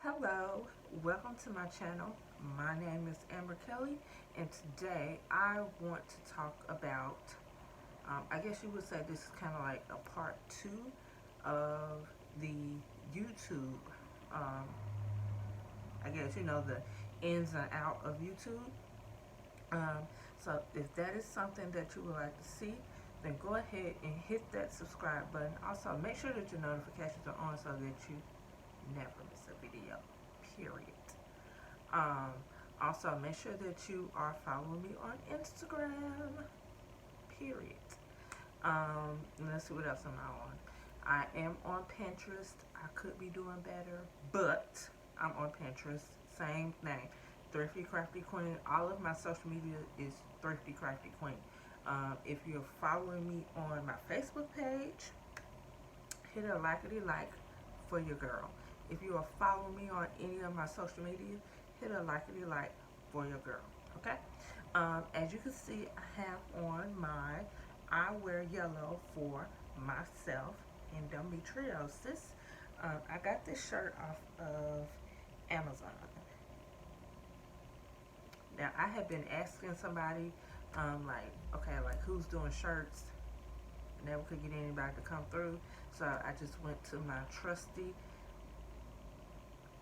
Hello, welcome to my channel. My name is Amber Kelly, and today I want to talk about, I guess you would say this is kind of like a part two of the YouTube, um, I guess, the ins and out of YouTube. Um, so if that is something that you would like to see, then go ahead and hit that subscribe button. Also, make sure that your notifications are on so that you never miss a video, period. Um, Also, make sure that you are following me on Instagram, period. Let's see what else am I on. I am on Pinterest. I could be doing better, but I'm on Pinterest. Same thing. ThriftyCraftyQueen. All of my social media is ThriftyCraftyQueen. If you're following me on my Facebook page, hit a like for your girl. If you are following me on any of my social media, hit a like for your girl. Okay? As you can see, I have on my I wear yellow for myself endometriosis. I got this shirt off of Amazon. Now I have been asking somebody, like who's doing shirts. Never could get anybody to come through, so I just went to my trusty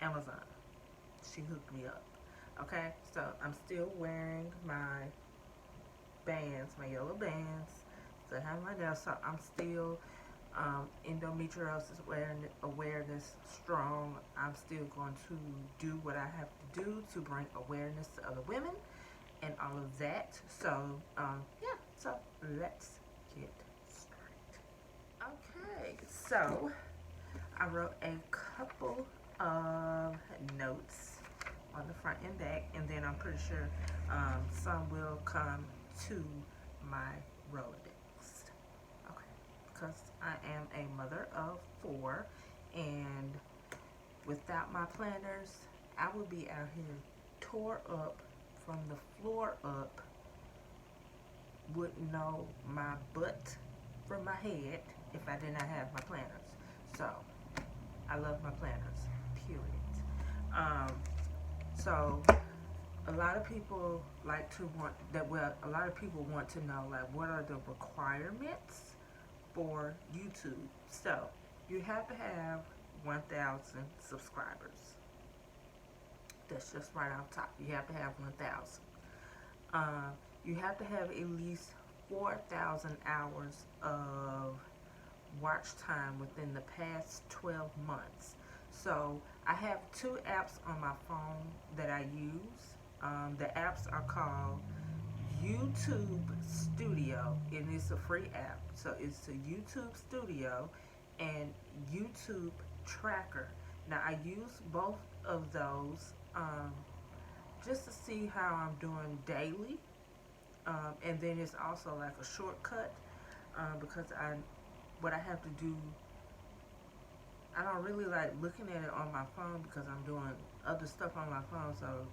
Amazon. She hooked me up. Okay, so I'm still wearing my bands, my yellow bands. So I have my nails. So I'm still endometriosis awareness strong. I'm still going to do what I have to do to bring awareness to other women and all of that. So yeah, so let's get started. Okay, so I wrote a couple of notes on the front and back, and then I'm pretty sure some will come to my Rolodex. Okay, because I am a mother of 4, and without my planners, I would be out here tore up from the floor up, wouldn't know my butt from my head if I did not have my planners. So I love my planners, period. So a lot of people like to want that. Well, a lot of people want to know, like, what are the requirements for YouTube. So you have to have 1,000 subscribers. That's just right off top. You have to have 1,000. You have to have at least 4,000 hours of watch time within the past 12 months. So I have 2 apps on my phone that I use. The apps are called YouTube Studio, and it's a free app. So it's the YouTube Studio and YouTube Tracker. Now I use both of those just to see how I'm doing daily, and then it's also like a shortcut because what I have to do. I don't really like looking at it on my phone because I'm doing other stuff on my phone, so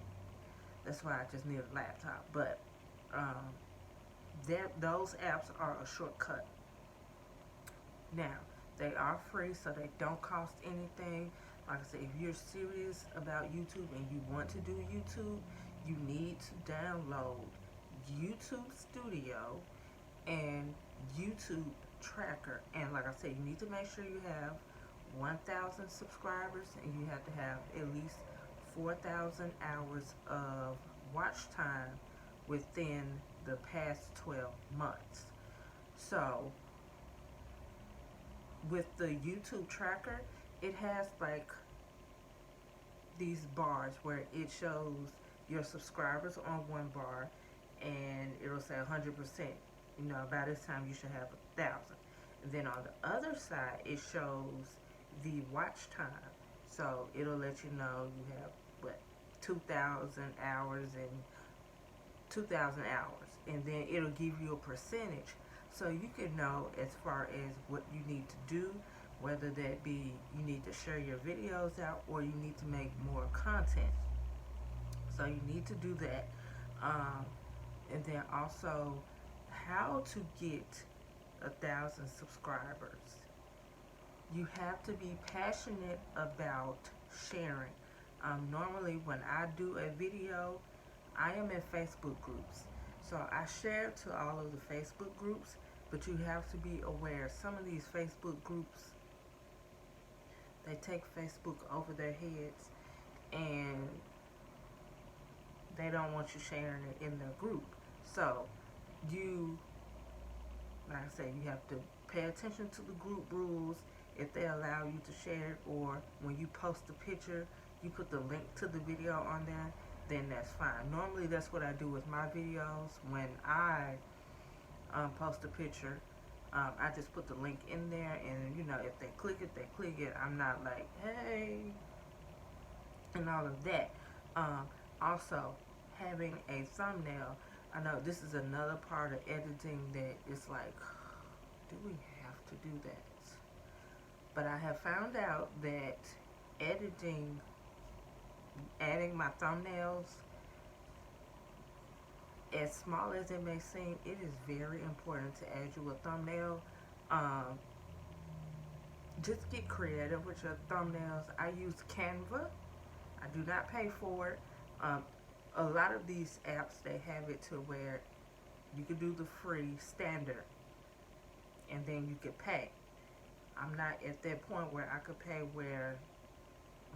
that's why I just need a laptop. But those apps are a shortcut. Now, they are free, so they don't cost anything. Like I said, if you're serious about YouTube and you want to do YouTube, you need to download YouTube Studio and YouTube Tracker. And like I said, you need to make sure you have 1,000 subscribers, and you have to have at least 4,000 hours of watch time within the past 12 months. So with the YouTube Tracker, it has like these bars where it shows your subscribers on one bar, and it'll say 100%. By this time you should have 1,000. And then on the other side, it shows the watch time. So it'll let you know you have 2,000 hours and 2,000 hours, and then it'll give you a percentage, so you can know as far as what you need to do, whether that be you need to share your videos out or you need to make more content. So you need to do that, and then also how to get 1,000 subscribers. You have to be passionate about sharing. Normally when I do a video, I am in Facebook groups. So I share to all of the Facebook groups, but you have to be aware some of these Facebook groups, they take Facebook over their heads and they don't want you sharing it in their group. So you, like I say, you have to pay attention to the group rules. If they allow you to share it, or when you post a picture, you put the link to the video on there, then that's fine. Normally that's what I do with my videos. When I post a picture, I just put the link in there, and you know, if they click it, they click it. I'm not like, hey, and all of that. Also, having a thumbnail. I know this is another part of editing that is like, do we have to do that? But I have found out that adding my thumbnails, as small as it may seem, it is very important to add you a thumbnail. Just get creative with your thumbnails. I use Canva. I do not pay for it. A lot of these apps, they have it to where you could do the free standard and then you could pay. I'm not at that point where I could pay where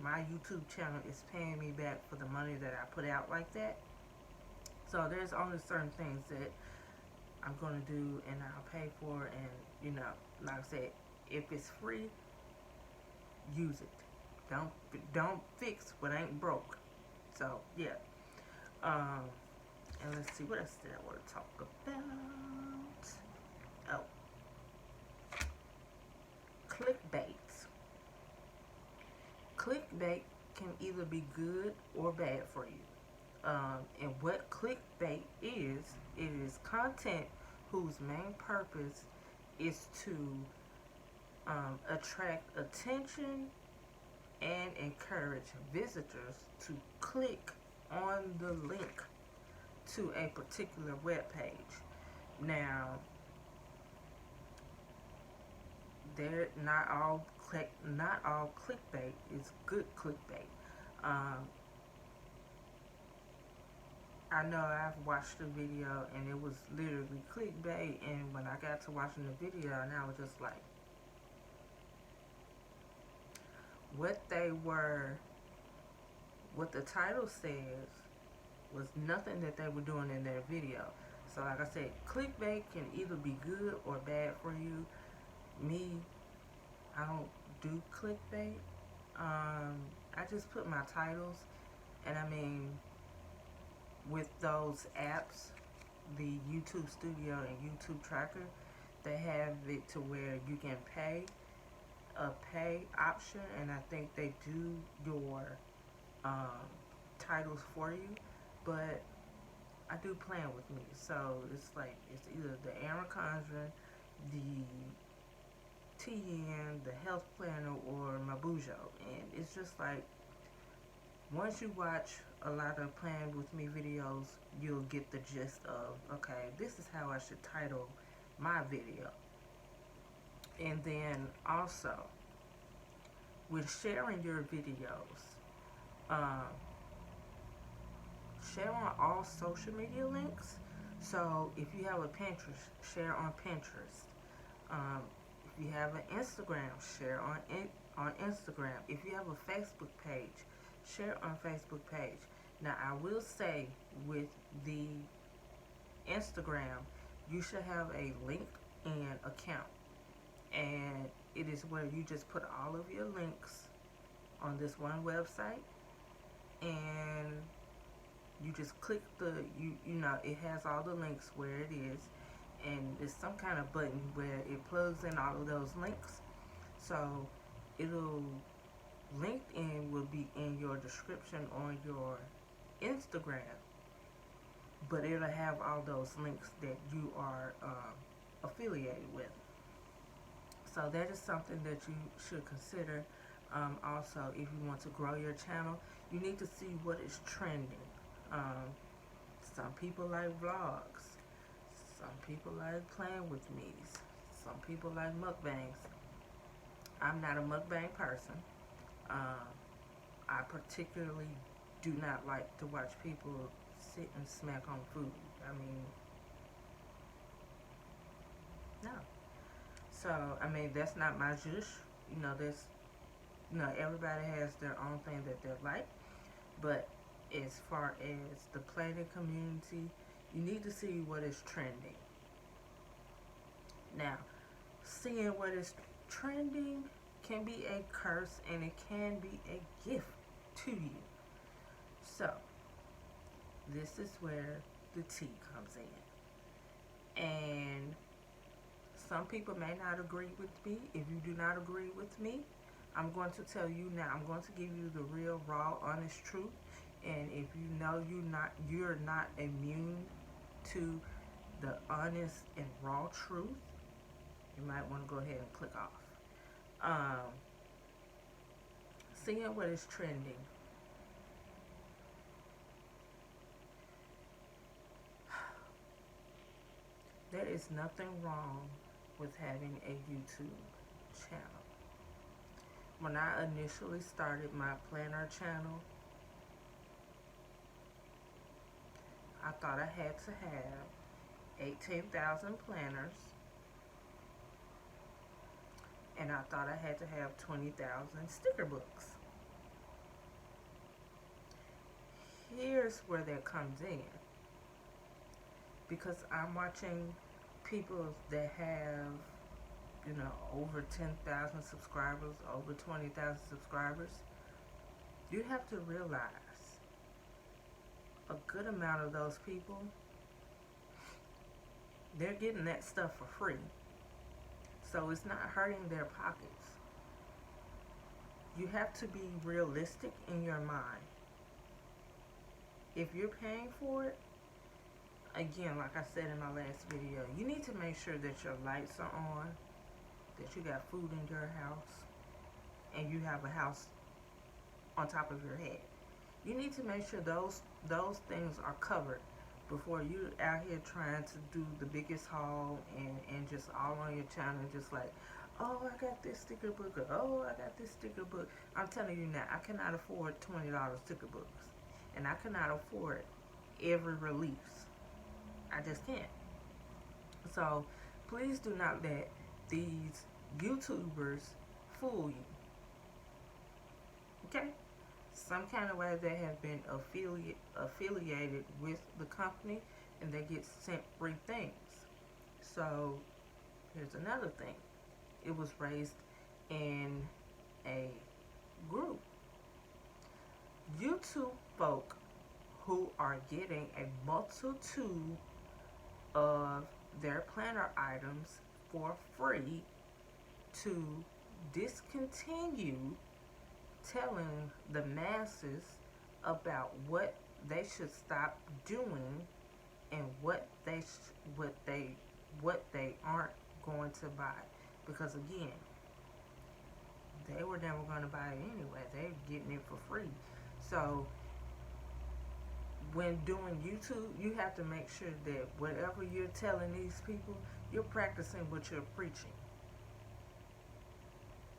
my YouTube channel is paying me back for the money that I put out like that. So there's only certain things that I'm going to do and I'll pay for, and you know, like I said, if it's free, use it. Don't fix what ain't broke. So yeah. And let's see, what else did I want to talk about? Oh, clickbait. Clickbait can either be good or bad for you. And what clickbait is, it is content whose main purpose is to attract attention and encourage visitors to click on the link to a particular web page. Now, not all clickbait is good clickbait. I know I've watched a video and it was literally clickbait, and when I got to watching the video, and I was just like, what the title says was nothing that they were doing in their video. So like I said, clickbait can either be good or bad for you. Me, I don't do clickbait. I just put my titles, and I mean, with those apps, the YouTube Studio and YouTube Tracker, they have it to where you can pay a pay option, and I think they do your titles for you, but I do plan with me. So it's like, it's either the Erin Condren, the TN, the health planner, or my Bujo. And it's just like, once you watch a lot of Plan With Me videos, you'll get the gist of, okay, this is how I should title my video. And then also, with sharing your videos, share on all social media links. So if you have a Pinterest, share on Pinterest. If you have an Instagram, share on Instagram. If you have a Facebook page, share on Facebook page. Now I will say, with the Instagram, you should have a LinkedIn account, and it is where you just put all of your links on this one website, and you just click you know, it has all the links where it is, and there's some kind of button where it plugs in all of those links. So LinkedIn will be in your description on your Instagram, but it'll have all those links that you are affiliated with. So that is something that you should consider. Also, if you want to grow your channel, you need to see what is trending. Some people like vlogs. Some people like playing with me's. Some people like mukbangs. I'm not a mukbang person. I particularly do not like to watch people sit and smack on food. I mean, no. So, I mean, that's not my juice. You know, that's, you know, everybody has their own thing that they like. But as far as the planning community, you need to see what is trending. Now, seeing what is trending can be a curse and it can be a gift to you. So, this is where the tea comes in. And some people may not agree with me. If you do not agree with me, I'm going to tell you now. I'm going to give you the real, raw, honest truth. And if you know you're not immune to the honest and raw truth, you might want to go ahead and click off. Seeing what is trending. There is nothing wrong with having a YouTube channel. When I initially started my planner channel, I thought I had to have 18,000 planners, and I thought I had to have 20,000 sticker books. Here's where that comes in. Because I'm watching people that have, you know, over 10,000 subscribers, over 20,000 subscribers. You have to realize a good amount of those people, they're getting that stuff for free. So it's not hurting their pockets. You have to be realistic in your mind. If you're paying for it, again, like I said in my last video, you need to make sure that your lights are on, that you got food in your house, and you have a house on top of your head. You need to make sure those things are covered before you're out here trying to do the biggest haul and just all on your channel, just like, oh, I got this sticker book, or oh, I got this sticker book. I'm telling you now, I cannot afford $20 sticker books, and I cannot afford every release. I just can't. So please do not let these YouTubers fool you. Okay? Some kind of way they have been affiliated with the company, and they get sent free things. So here's another thing. It was raised in a group. YouTube folk who are getting a multitude of their planner items for free to discontinue telling the masses about what they should stop doing and what they aren't going to buy, because again, they were never going to buy it anyway. They're getting it for free. So when doing YouTube, you have to make sure that whatever you're telling these people, you're practicing what you're preaching.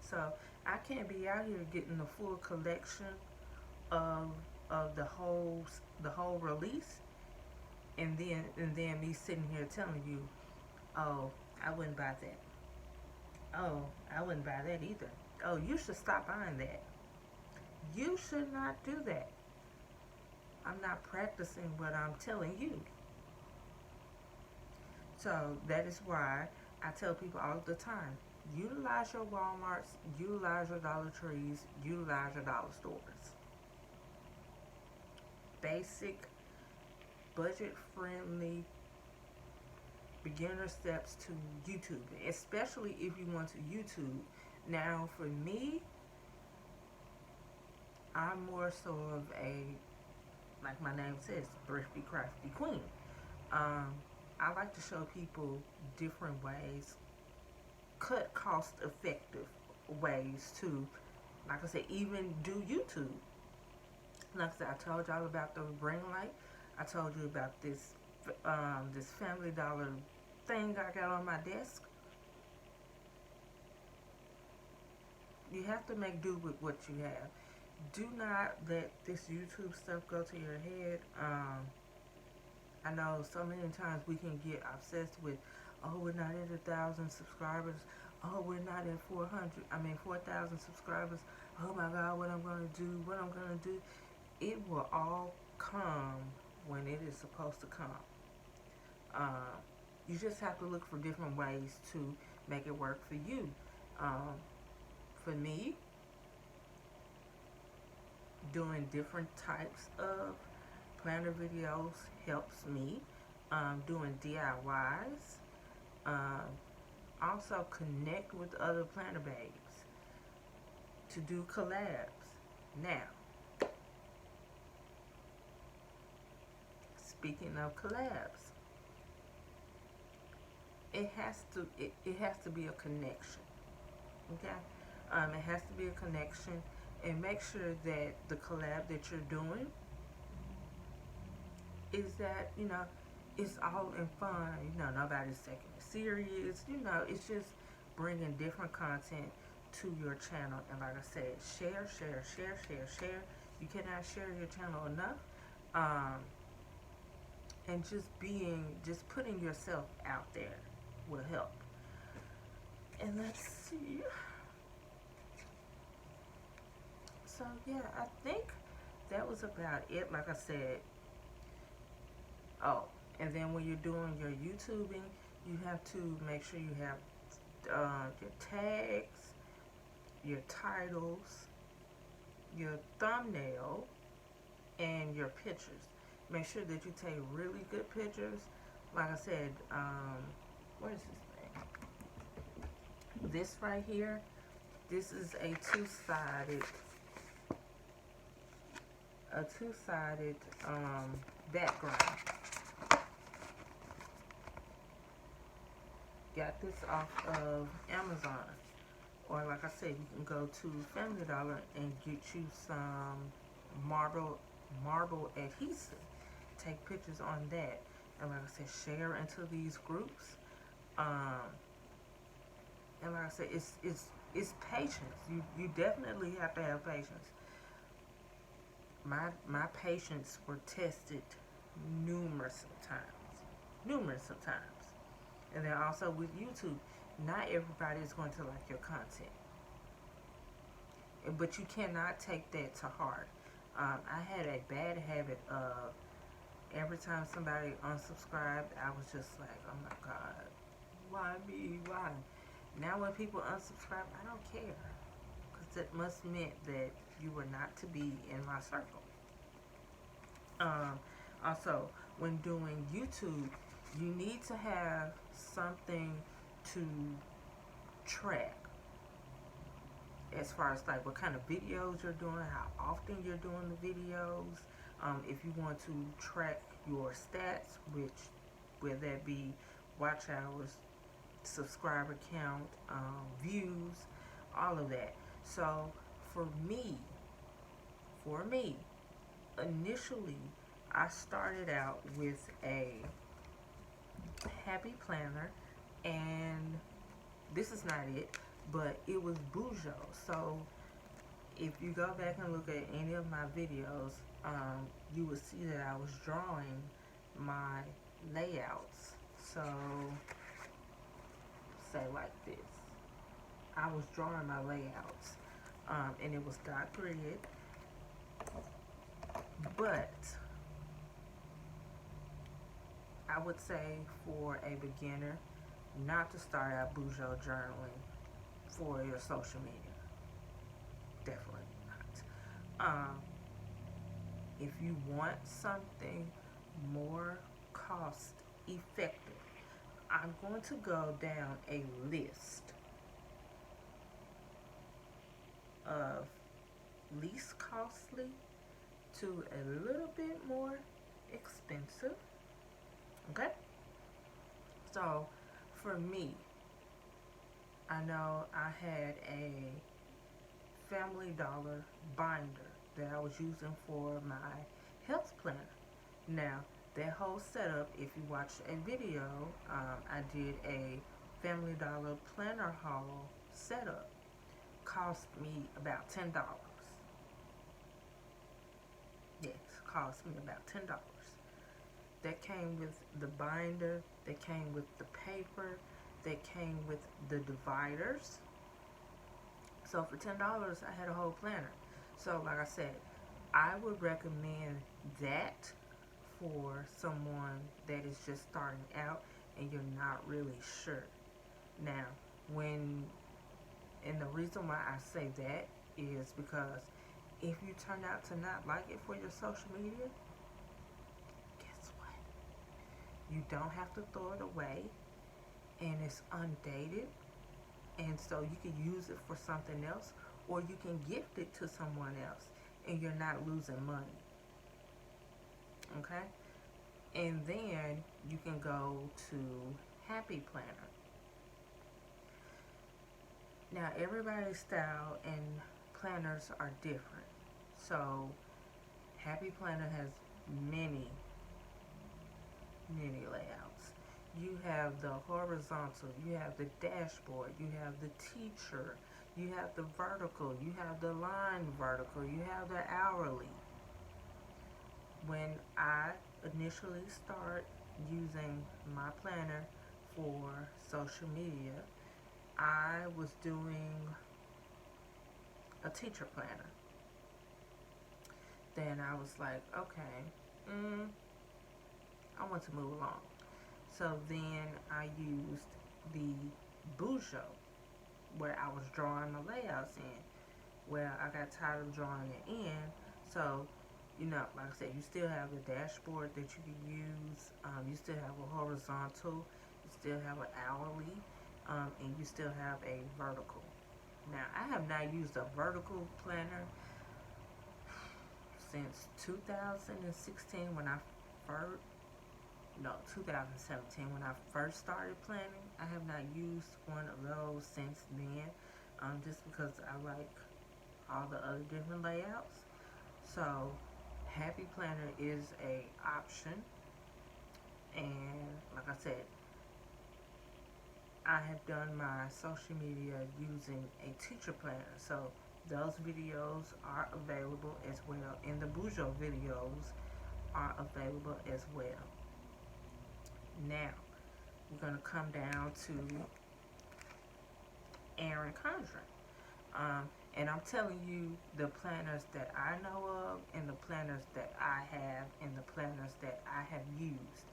So I can't be out here getting the full collection of the whole release, and then me sitting here telling you, oh, I wouldn't buy that. Oh, I wouldn't buy that either. Oh, you should stop buying that. You should not do that. I'm not practicing what I'm telling you. So that is why I tell people all the time, utilize your Walmarts, utilize your Dollar Trees, utilize your dollar stores. Basic, budget-friendly, beginner steps to YouTube, especially if you want to YouTube. Now, for me, I'm more so of a, like my name says, ThriftyCraftyQueen. I like to show people different ways, cut cost-effective ways to, like I said, even do YouTube. Like I said, I told y'all about the ring light. I told you about this this Family Dollar thing I got on my desk. You have to make do with what you have. do not let this YouTube stuff go to your head. I know so many times we can get obsessed with, oh, we're not at 1,000 subscribers. Oh, we're not at 4,000 subscribers. Oh my God, what I'm gonna do. It will all come when it is supposed to come. You just have to look for different ways to make it work for you. For me, doing different types of planner videos helps me. Doing DIYs. Also connect with other planner babes to do collabs. Now, speaking of collabs, it has to be a connection. Okay? It has to be a connection, and make sure that the collab that you're doing is that, it's all in fun. Nobody's taking it serious. It's just bringing different content to your channel. And like I said, share. You cannot share your channel enough. And just putting yourself out there will help. And let's see. So yeah, I think that was about it. Like I said, oh, and then when you're doing your YouTubing, you have to make sure you have your tags, your titles, your thumbnail, and your pictures. Make sure that you take really good pictures. Like I said, what is this thing? This right here, this is a two-sided background. Got this off of Amazon. Or like I said, you can go to Family Dollar and get you some marble adhesive. Take pictures on that. And like I said, share into these groups. And like I said, it's patience. You definitely have to have patience. My patience were tested numerous of times. And then also with YouTube, not everybody is going to like your content. But you cannot take that to heart. I had a bad habit of every time somebody unsubscribed, I was just like, oh my God, why me? Why? Now when people unsubscribe, I don't care. Because that must mean that you were not to be in my circle. Also, when doing YouTube, you need to have something to track as far as like what kind of videos you're doing, how often you're doing the videos. If you want to track your stats, whether that be watch hours, subscriber count, views, all of that. So for me, initially I started out with a happy planner, and this is not it, but it was Bujo. So if you go back and look at any of my videos, you will see that I was drawing my layouts. So say like this, I was drawing my layouts, and it was dot grid. But I would say for a beginner, not to start out Bujo journaling for your social media. Definitely not. If you want something more cost effective, I'm going to go down a list of least costly to a little bit more expensive. Okay? So for me, I know I had a Family Dollar binder that I was using for my health planner. Now, that whole setup, if you watched a video, I did a Family Dollar planner haul setup. Cost me about $10. cost me about $10. That came with the binder, that came with the paper, that came with the dividers. So for $10, I had a whole planner. So like I said, I would recommend that for someone that is just starting out and you're not really sure. Now, and the reason why I say that is because if you turn out to not like it for your social media, guess what? You don't have to throw it away, and it's undated, and so you can use it for something else, or you can gift it to someone else, and you're not losing money. Okay? And then you can go to Happy Planner. Now, everybody's style and planners are different. So, Happy Planner has many layouts. You have the horizontal, you have the dashboard, you have the teacher, you have the vertical, you have the line vertical, you have the hourly. When I initially start using my planner for social media, I was doing a teacher planner. Then I was like, okay, I want to move along. So then I used the Bujo, where I was drawing my layouts in. Well, I got tired of drawing it in, so like I said, you still have the dashboard that you can use. You still have a horizontal. You still have an hourly, and you still have a vertical. Now, I have not used a vertical planner since 2016 when I first, no, 2017 when I first started planning. I have not used one of those since then, just because I like all the other different layouts. So, Happy Planner is a option, and like I said, I have done my social media using a teacher planner, so those videos are available as well, and the Bujo videos are available as well. Now, we're going to come down to Erin Condren. And I'm telling you the planners that I know of, and the planners that I have, and the planners that I have used.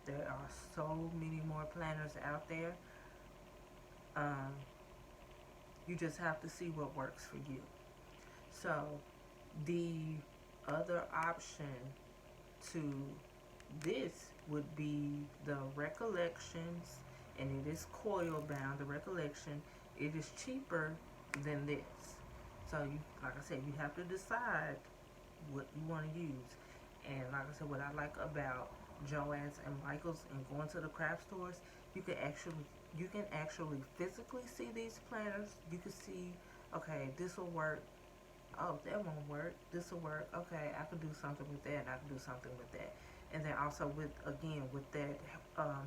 There are so many more planners out there. You just have to see what works for you. So the other option to this would be the Recollections, and it is coil bound. The Recollection, it is cheaper than this. So like I said, you have to decide what you want to use. And like I said, what I like about Joann's and Michael's and going to the craft stores, you can actually physically see these planners. You can see, okay, this will work. Oh, that won't work. This will work. Okay, I can do something with that, and I can do something with that. And then also with that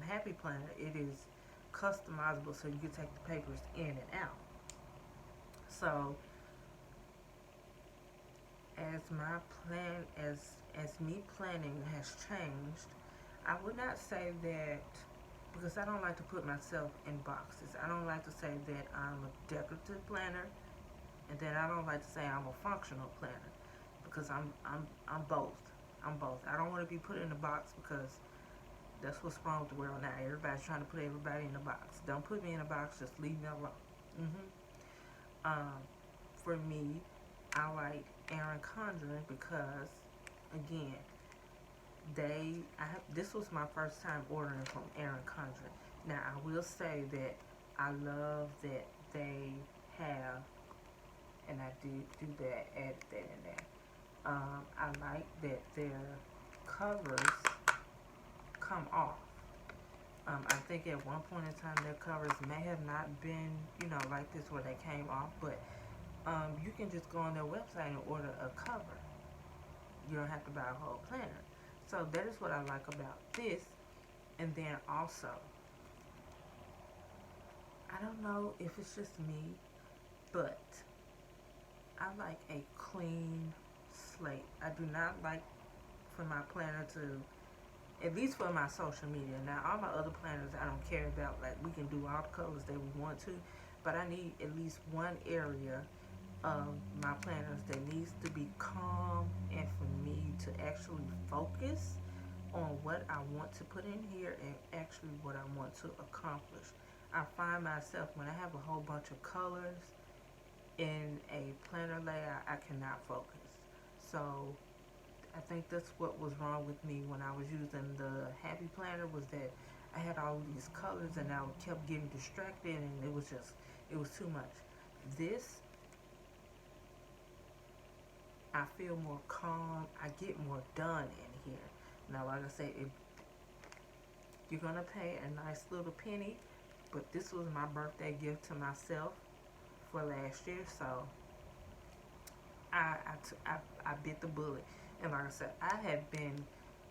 Happy Planner, it is customizable, so you can take the papers in and out. So as my plan, as me planning has changed, I would not say that, because I don't like to put myself in boxes. I don't like to say that I'm a decorative planner, and then I don't like to say I'm a functional planner, because I'm both. I'm both. I don't want to be put in a box, because that's what's wrong with the world now. Everybody's trying to put everybody in a box. Don't put me in a box. Just leave me alone. For me, I like Erin Condren because, again, this was my first time ordering from Erin Condren. Now, I will say that I love that they have, and I do that, add that in there. I like that their covers come off. I think at one point in time their covers may have not been, like this where they came off, but you can just go on their website and order a cover. You don't have to buy a whole planner. So that is what I like about this. And then also, I don't know if it's just me, but I like a clean slate. I do not like for my planner to, at least for my social media. Now, all my other planners I don't care about. Like, we can do all the colors that we want to, but I need at least one area of my planners that needs to be calm, and for me to actually focus on what I want to put in here and actually what I want to accomplish. I find myself, when I have a whole bunch of colors in a planner layout, I cannot focus. So I think that's what was wrong with me when I was using the Happy Planner, was that I had all these colors and I kept getting distracted, and it was too much. This, I feel more calm. I get more done in here. Now, like I said, you're going to pay a nice little penny, but this was my birthday gift to myself for last year, so I bit the bullet. And like I said, I have been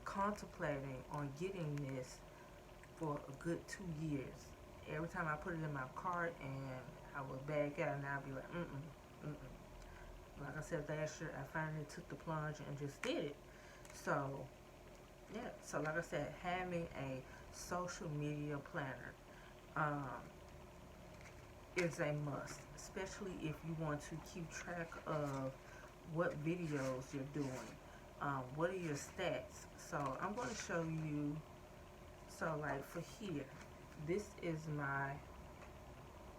contemplating on getting this for a good 2 years. Every time I put it in my cart and I would back out, and I'd be like, Like I said, last year I finally took the plunge and just did it. So, yeah. So like I said, having a social media planner is a must, especially if you want to keep track of what videos you're doing. What are your stats? So I'm going to show you. So like for here, this is my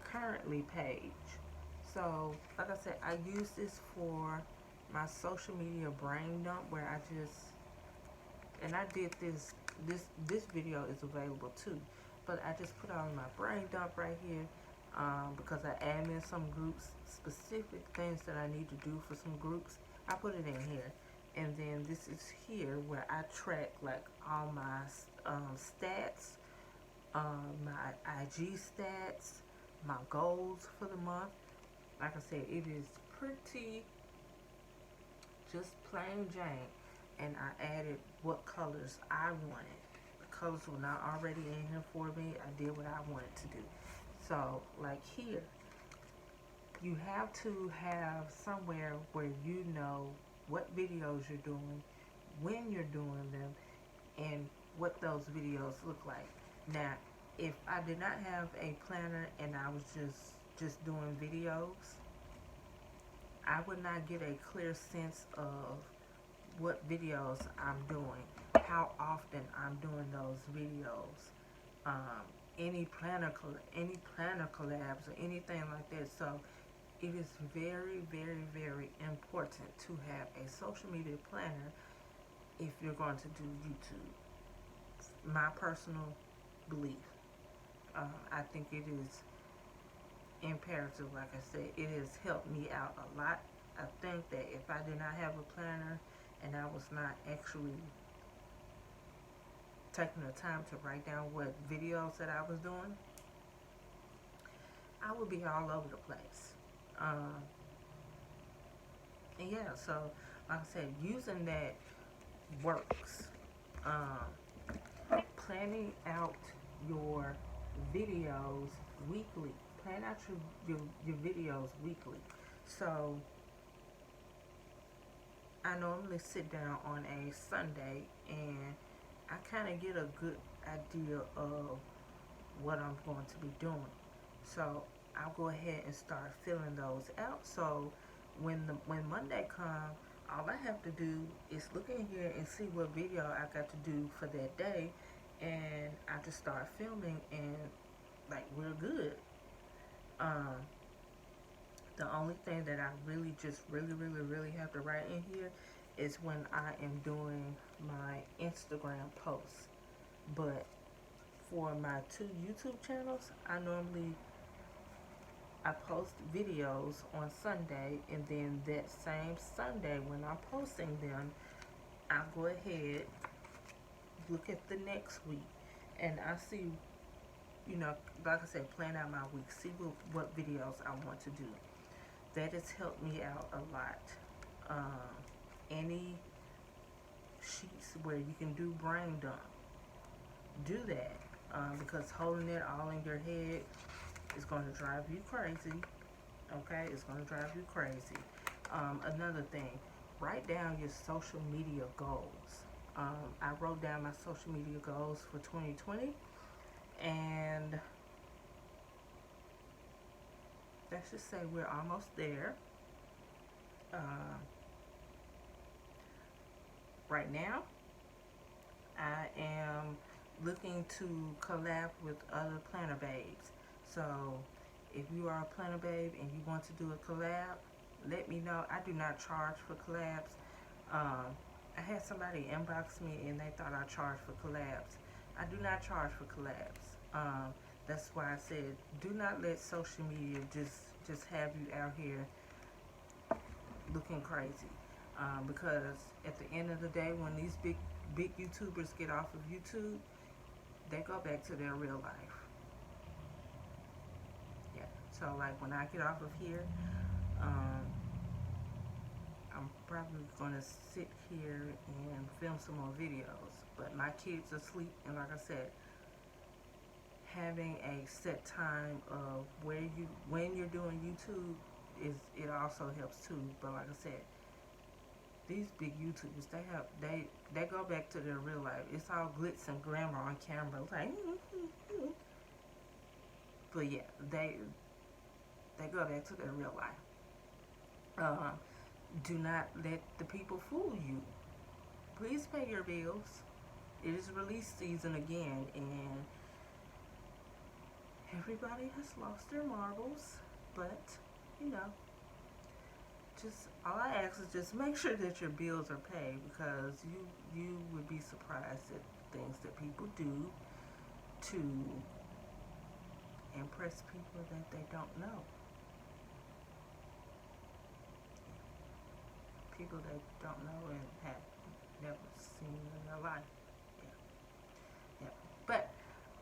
currently page. So like I said, I use this for my social media brain dump, where I just, and I did this video is available too, but I just put on my brain dump right here, because I add in some groups, specific things that I need to do for some groups. I put it in here. And then this is here where I track like all my stats, my IG stats, my goals for the month. Like I said, it is pretty just plain Jane. And I added what colors I wanted. The colors were not already in here for me. I did what I wanted to do. So like here, you have to have somewhere where you know what videos you're doing, when you're doing them, and what those videos look like. Now, if I did not have a planner and I was just doing videos, I would not get a clear sense of what videos I'm doing, how often I'm doing those videos, any planner collabs or anything like that. So it is very, very, very important to have a social media planner if you're going to do YouTube. My personal belief. I think it is imperative. Like I said, it has helped me out a lot. I think that if I did not have a planner and I was not actually taking the time to write down what videos that I was doing, I would be all over the place. And yeah, so like I said, using that works. Planning out your videos weekly. Plan out your videos weekly. So I normally sit down on a Sunday and I kind of get a good idea of what I'm going to be doing. So I'll go ahead and start filling those out. So when Monday comes, all I have to do is look in here and see what video I got to do for that day, and I just start filming, and like we're good. The only thing that I really really have to write in here is when I am doing my Instagram posts. But for my 2 YouTube channels, I post videos on Sunday, and then that same Sunday when I'm posting them, I'll go ahead, look at the next week, and I see, like I said, plan out my week, see what videos I want to do. That has helped me out a lot. Any sheets where you can do brain dump, do that, because holding it all in your head is going to drive you crazy. Okay, it's going to drive you crazy. Another thing, write down your social media goals. I wrote down my social media goals for 2020, and let's just say we're almost there. Uh, right now, I am looking to collab with other planner babes. So if you are a planner babe and you want to do a collab, let me know. I do not charge for collabs. I had somebody inbox me and they thought I charged for collabs. I do not charge for collabs. That's why I said do not let social media just have you out here looking crazy. Because at the end of the day, when these big YouTubers get off of YouTube, they go back to their real life. Yeah. So like when I get off of here, I'm probably gonna sit here and film some more videos. But my kids are asleep, and like I said, having a set time of when you're doing YouTube it also helps too. But like I said, these big YouTubers, they go back to their real life. It's all glitz and glamour on camera, like. But yeah, they go back to their real life. Do not let the people fool you. Please pay your bills. It is release season again, and everybody has lost their marbles. But you know, just all I ask is just make sure that your bills are paid, because you would be surprised at things that people do to impress people that they don't know. People they don't know and have never seen in their life. Yeah. Yeah. But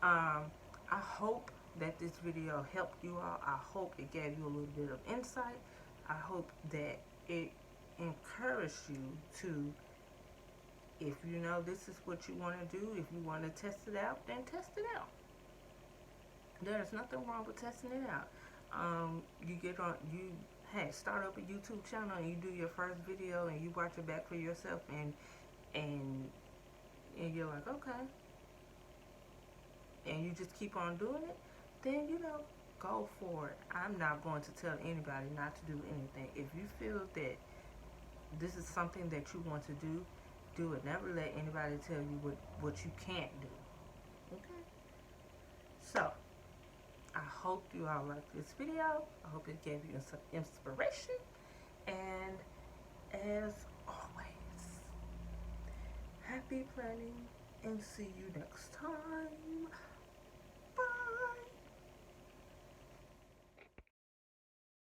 I hope that this video helped you all. I hope it gave you a little bit of insight. I hope that it encouraged you to, if you know this is what you want to do, if you want to test it out, then test it out. There's nothing wrong with testing it out. Hey, start up a YouTube channel and you do your first video and you watch it back for yourself, and you're like, okay, and you just keep on doing it, then go for it. I'm not going to tell anybody not to do anything. If you feel that this is something that you want to do it. Never let anybody tell you what you can't do. Okay? So, I hope you all liked this video. I hope it gave you some inspiration. And as always, happy planning, and see you next time.